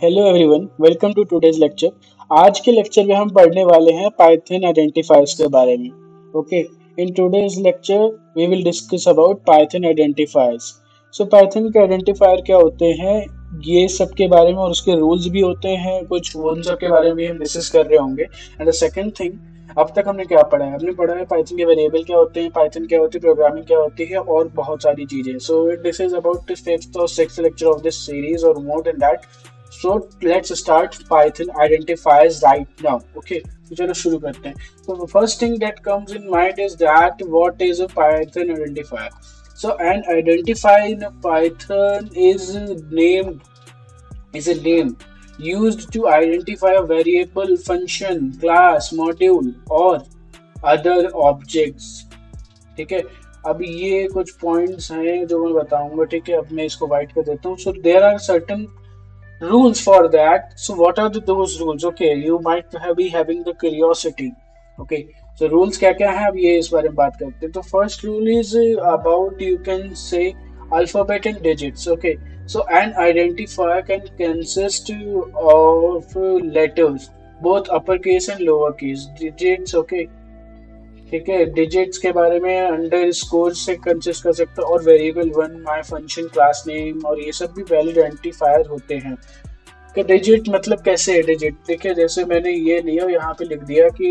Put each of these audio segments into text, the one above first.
Hello everyone, welcome to today's lecture. आज के lecture में हम पढ़ने वाले हैं पाइथन आइडेंटिफायर्स के बारे में। Okay, in today's lecture we will discuss about Python identifiers. So Python के आइडेंटिफायर क्या होते हैं, ये सब के बारे में, और उसके रूल्स भी होते हैं कुछ, उन सब के बारे में हम डिस्कस कर रहे होंगे। एंड द सेकंड थिंग, अब तक हमने क्या पढ़ा है? हमने पढ़ा है पाइथन के वेरिएबल क्या होते हैं, पाइथन क्या होती है, प्रोग्रामिंग क्या होती है, और बहुत सारी चीजें। So this is about the fifth और sixth lecture of this series और more than that. So let's start Python identifiers right now. Okay, तो चलो शुरू करते हैं। So the first thing that comes in mind is that what is a Python identifier? So an identifier in a Python is a name used to identify a variable, function, class, module or other objects. ठीक है, अब ये कुछ points हैं जो मैं बताऊंगा। ठीक है, अब मैं इसको वाइट कर देता हूँ। So there are certain rules for that. So what are those rules? Okay, you might be having the curiosity. Okay, so rules क्या क्या है, अब ये इस बारे में बात करते हैं। तो first rule is about, you can say, alphabet and digits. Okay, so an identifier can consist of letters, both uppercase and lowercase digits. Okay, ठीक है, डिजिट्स के बारे में अंडर स्कोर से कंसिस्ट कर सकते हो, और variable one, my function, class name, और ये सब भी वैलिड आइडेंटिफायर होते हैं। कि डिजिट मतलब कैसे है डिजिट? देखिए, जैसे मैंने ये लिया, यहाँ पे लिख दिया कि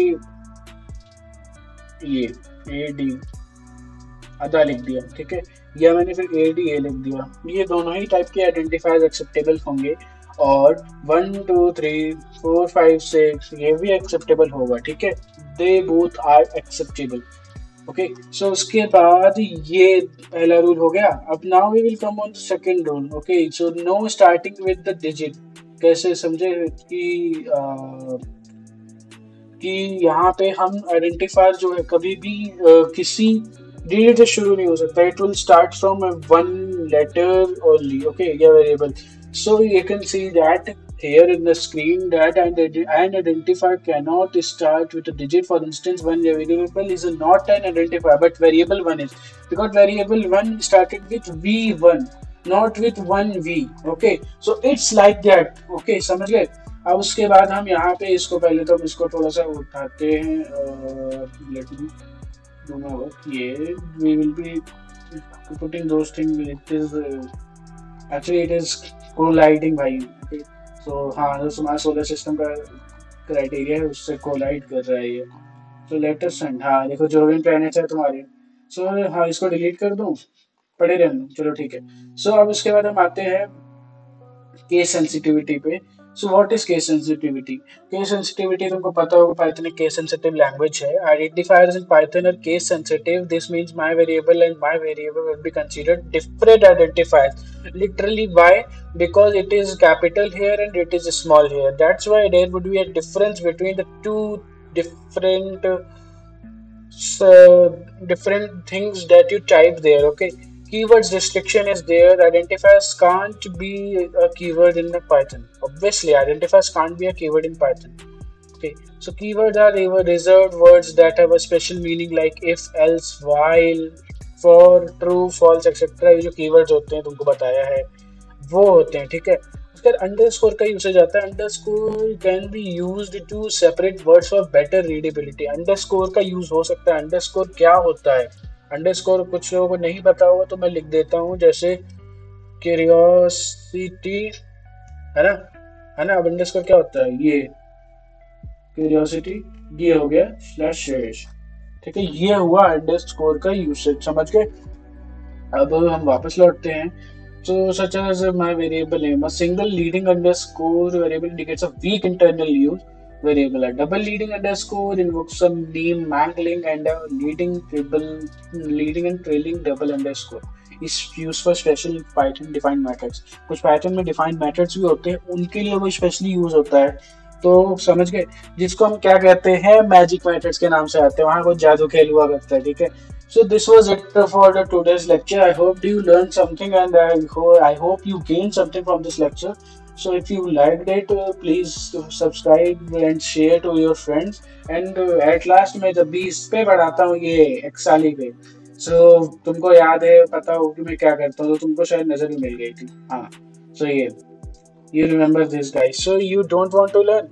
ये ए डी आधा लिख दिया, ठीक है, या मैंने फिर ए डी ए लिख दिया। ये दोनों ही टाइप के आइडेंटिफायर एक्सेप्टेबल होंगे, और 1 2 3 4 5 6 ये भी एक्सेप्टेबल होगा। ठीक है, they both are acceptable. Okay, so उसके बाद ये पहला रूल हो गया। अब now we will come on the second rule. Okay, so no starting with the digit. कैसे समझे कि यहाँ पे हम आइडेंटिफायर जो है कभी भी किसी डिजिट से शुरू नहीं हो सकता। It will start from one letter only. Okay, या variable. So you can see that here in the screen that an identifier cannot start with a digit. For instance, one variable is not an identifier, but variable one is, because variable one started with v1, not with 1v. Okay, so it's like that. Okay, समझ गए? अब उसके बाद हम यहाँ पे इसको, पहले तो हम इसको थोड़ा सा उठाते हैं। let me do my work here. We will be putting those things. It is actually it is colliding भाई। ओके, सो हाँ, जो हमारा सोलर सिस्टम का क्राइटेरिया है उससे कोलाइड कर रहा है ये। तो लेट अस सेंड, हाँ देखो, जोवियन प्लैनेट्स है तुम्हारे। सो हाँ, इसको डिलीट कर दूँ, पड़े रहने दो, चलो ठीक है। सो अब उसके बाद हम आते हैं केस सेंसिटिविटी पे। So what is case sensitivity? Case sensitivity तुमको पता होगा, पाइथन एक केस सेंसिटिव लैंग्वेज है। Identifiers in Python are case sensitive. This means my variable and my variable will be considered different identifiers. Literally, why? Because it is capital here and it is small here. That's why there would be a difference between the two different different things that you type there. Okay, keywords restriction is there. Identifiers can't be a keyword in the Python. Obviously, identifiers can't be a keyword in Python. Okay, so keywords are reserved words that have a special meaning, like if, else, while, for, true, false, etc. ये जो keywords होते हैं तुमको बताया है वो होते हैं। ठीक है, उसके बाद अंडरस्कोर का यूसेज आता है। Underscore can be used to separate words for better readability. Underscore का यूज हो सकता है। अंडरस्कोर क्या होता है? अंडरस्कोर कुछ लोगों को नहीं पता होगा तो मैं लिख देता हूँ, जैसे क्यूरियोसिटी है ना, है ना। अब अंडरस्कोर क्या होता है? ये क्यूरियोसिटी, ये हो गया स्लैश शेष। ठीक है, ये हुआ अंडरस्कोर का यूसेज, समझ गए। अब हम वापस लौटते हैं। So such as my variable name, a single leading underscore variable indicates a weak internal use variable. A double leading underscore invokes some name mangling, and a leading and trailing double underscore is used for special Python defined methods. कुछ Python में defined methods भी होते हैं, उनके लिए वो specially use होता है। तो समझ गए, जिसको हम क्या कहते हैं, मैजिक मेथड्स के नाम से आते हैं, वहाँ कुछ जादू खेल हुआ करता है। ठीक है, so this was it for the today's lecture. I hope you learned something, and I hope you gained something from this lecture. So if you liked it, please subscribe and share to your friends. And at last मैं जब भी इस पे बढ़ाता हूँ, ये एक्साली पे, so तुमको याद है, पता हो कि मैं क्या करता हूँ, तो तुमको शायद नजर भी मिल गई थी। हाँ, So yeah, you remember this, guys. So you don't want to learn.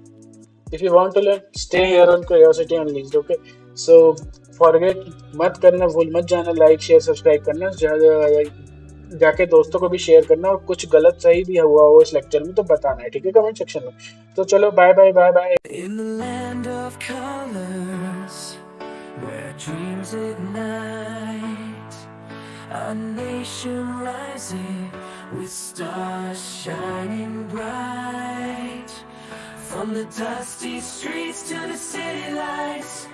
If you want to learn, stay here on Curiosity Unleashed. Okay. So forget मत करना, भूल मत जाना, लाइक शेयर सब्सक्राइब करना, जाके दोस्तों को भी शेयर करना, और कुछ गलत सही भी हुआ हो इस लेक्चर में तो बताना है, ठीक है, कमेंट सेक्शन में। तो चलो bye bye bye bye. In the land of colors, where dreams ignite, a nation rising with stars shining bright. From the dusty streets to the city lights,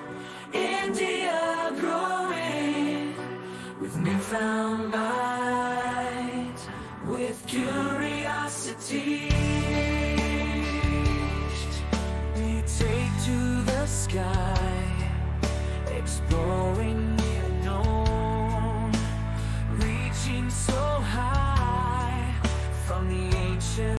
India growing with newfound might, with curiosity.